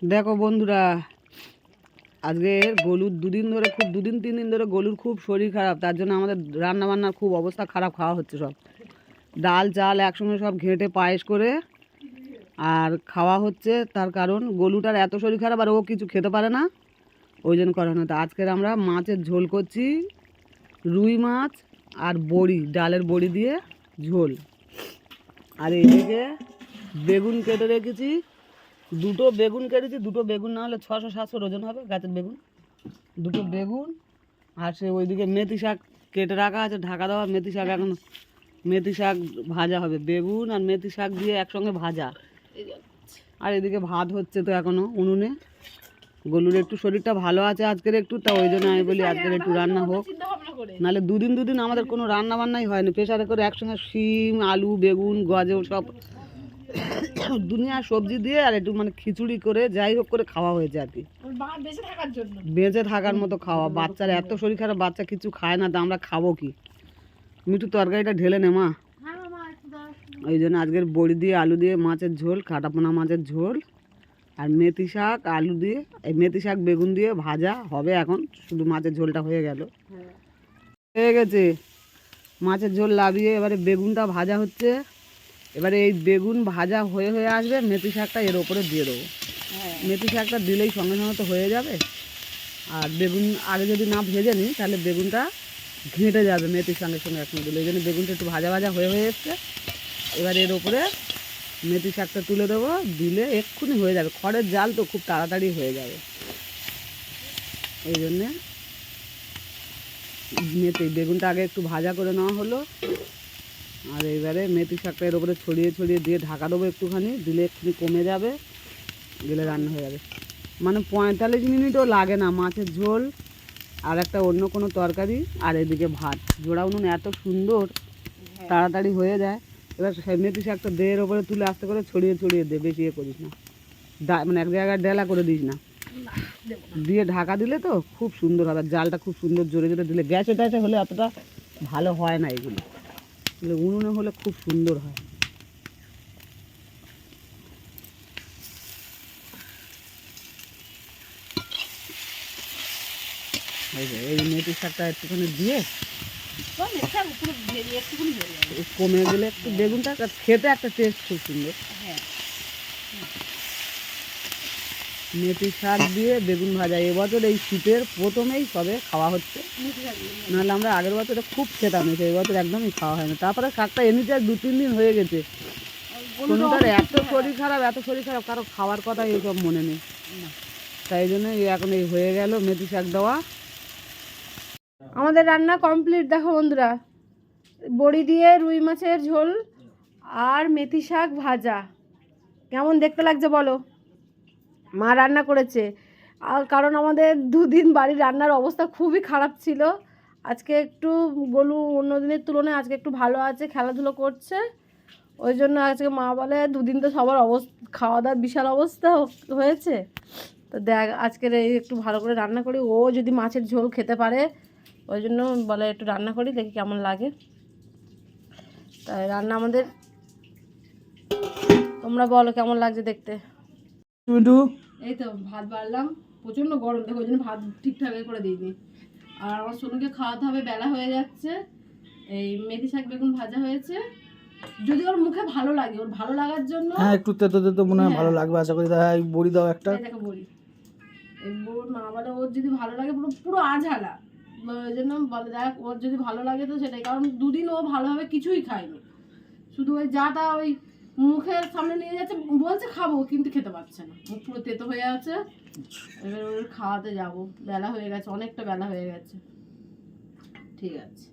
দেখো বন্ধুরা, আজকে গলুর দুদিন 3 দিন ধরে গলুর খুব শরীর খারাপ। তার জন্য আমাদের রান্না বান্নার খুব অবস্থা খারাপ, খাওয়া হচ্ছে সব ডাল চাল একসঙ্গে সব ঘেঁটে পায়েস করে আর খাওয়া হচ্ছে। তার কারণ গলুটার এত শরীর খারাপ আর ও কিছু খেতে পারে না, ওই জন্য করানো। তো আজকের আমরা মাছের ঝোল করছি, রুই মাছ আর বড়ি, ডালের বড়ি দিয়ে ঝোল। আর এইদিকে বেগুন কেটে রেখেছি, দুটো বেগুন না হলে 600-700 ওজন হবে গাছের বেগুন। দুটো বেগুন আর সে ওইদিকে মেথি শাক কেটে রাখা আছে, ঢাকা দেওয়া মেথি শাক। এখন মেথি শাক ভাজা হবে, বেগুন আর মেথি শাক দিয়ে একসঙ্গে ভাজা। আর এদিকে ভাত হচ্ছে তো এখনও উনুনে। গলুর একটু শরীরটা ভালো আছে আজকের একটু, তা ওই জন্য আমি বলি আজকের একটু রান্না হোক, নাহলে দুদিন আমাদের কোনো রান্না বান্নাই হয়নি। প্রেশারে করে একসঙ্গে শিম আলু বেগুন গাজর সব দুনিয়া সবজি দিয়ে আর একটু মানে খিচুড়ি করে যাই হোক করে খাওয়া হয়েছে আর কি, বেঁচে থাকার মতো খাওয়া। বাচ্চার এত শরীর খারাপ, বাচ্চা কিছু খায় না, তা আমরা খাবো কি? মিঠু তরকারিটা ঢেলে নে মা। ওই জন্য আজকের বড়ি দিয়ে আলু দিয়ে মাছের ঝোল, কাটাপোনা মাছের ঝোল আর মেথি শাক আলু দিয়ে, এই মেথি শাক বেগুন দিয়ে ভাজা হবে। এখন শুধু মাছের ঝোলটা হয়ে গেল, হয়ে গেছে। মাছের ঝোল লাভিয়ে এবারে বেগুনটা ভাজা হচ্ছে। এবারে এই বেগুন ভাজা হয়ে হয়ে আসবে, মেথি শাকটা এর ওপরে দিয়ে দেবো। মেথি শাকটা দিলেই সঙ্গে সঙ্গে তো হয়ে যাবে। আর বেগুন আগে যদি না ভেজে নিই তাহলে বেগুনটা ঘেঁটে যাবে মেথির সঙ্গে সঙ্গে একসঙ্গে দিলে। এই জন্য বেগুনটা একটু ভাজা ভাজা হয়ে এসছে। এবার এর ওপরে মেথি শাকটা তুলে দেবো, দিলে এক্ষুনি হয়ে যাবে। খড়ের জাল তো খুব তাড়াতাড়ি হয়ে যাবে, এই জন্যে বেগুনটা আগে একটু ভাজা করে নেওয়া হলো। আর এবারে মেথি শাকটা এর ওপরে ছড়িয়ে ছড়িয়ে দিয়ে ঢাকা দেবো একটুখানি, দিলে একটুখানি কমে যাবে, দিলে রান্না হয়ে যাবে। মানে 45 মিনিটও লাগে না। মাছের ঝোল আর একটা অন্য কোনো তরকারি আর এদিকে ভাত, জোড়া উনুন এত সুন্দর তাড়াতাড়ি হয়ে যায়। এবার মেথি শাকটা দেয়ের ওপরে তুলে আস্তে করে ছড়িয়ে ছড়িয়ে দে, বেশি ইয়ে করিস না, মানে এক জায়গায় ডেলা করে দিস না, দিয়ে ঢাকা দিলে তো খুব সুন্দর হবে। জালটা খুব সুন্দর জোরে জোরে দিলে, গ্যাসে ট্যাসে হলে অতটা ভালো হয় না এগুলো, উনুনে হলে খুব সুন্দর হয়। এই মেথি শাকটা একটুখানি দিয়ে কমে গেলে একটু বেগুনটা খেতে একটা টেস্ট খুব সুন্দর। মেথি শাক দিয়ে বেগুন ভাজা এবছর এই শীতের প্রথমেই সবে খাওয়া হচ্ছে, নাহলে আমরা আগের বছরে খুব খেতাম, এই বছর একদমই খাওয়া হয় না। তারপরে শাকটা এমনিতে 2-3 দিন হয়ে গেছে, কোনোটার এত শরীর খারাপ কারো খাওয়ার কথা এইসব মনে নেই, তাই জন্য এখন এই হয়ে গেল মেথি শাক দেওয়া। আমাদের রান্না কমপ্লিট। দেখো বন্ধুরা, বড়ি দিয়ে রুই মাছের ঝোল আর মেথি শাক ভাজা, কেমন দেখতে লাগছে বলো? মা রান্না করেছে, আর কারণ আমাদের 2 দিন বাড়ির রান্নার অবস্থা খুবই খারাপ ছিল। আজকে একটু গলু অন্য দিনের তুলনায় আজকে একটু ভালো আছে, খেলাধুলো করছে, ওই জন্য আজকে মা বলে 2 দিন তো সবার খাওয়া দাওয়ার বিশাল অবস্থা হয়েছে, তো দেখ আজকের এই একটু ভালো করে রান্না করি। ও যদি মাছের ঝোল খেতে পারে ওই জন্য বলে একটু রান্না করি, দেখি কেমন লাগে। তাই রান্না আমাদের, তোমরা বলো কেমন লাগছে দেখতে। এই তো ভাত বাড়লাম, প্রচণ্ড গরম, দেখো ওই জন্য ভাত ঠিকঠাক করে দিইনি। আর আমার সোনুকে খাওয়াতে হবে, বেলা হয়ে যাচ্ছে। এই মেথি শাক বেগুন ভাজা হয়েছে, যদি ওর মুখে ভালো লাগে, ওর ভালো লাগার জন্য। হ্যাঁ, একটু তেতো তেতো মনে হয় ভালো লাগবে আশা করি। এই বড়ি দাও একটা, দেখো বড়ি, এই বড় মা বলে ওর যদি ভালো লাগে পুরো পুরো আঝালা, ওই জন্য বলে দেখ ওর যদি ভালো লাগে তো সেটাই। কারণ 2 দিন ও ভালোভাবে কিছুই খায়নি, শুধু ওই যাটা ওই মুখের সামনে নিয়ে যাচ্ছে, বলছে খাবো কিন্তু খেতে পারছে না, মুখ পুরো তেতো হয়ে আছে। এবার ওর খাওয়াতে যাব, বেলা হয়ে গেছে, অনেকটা বেলা হয়ে গেছে। ঠিক আছে।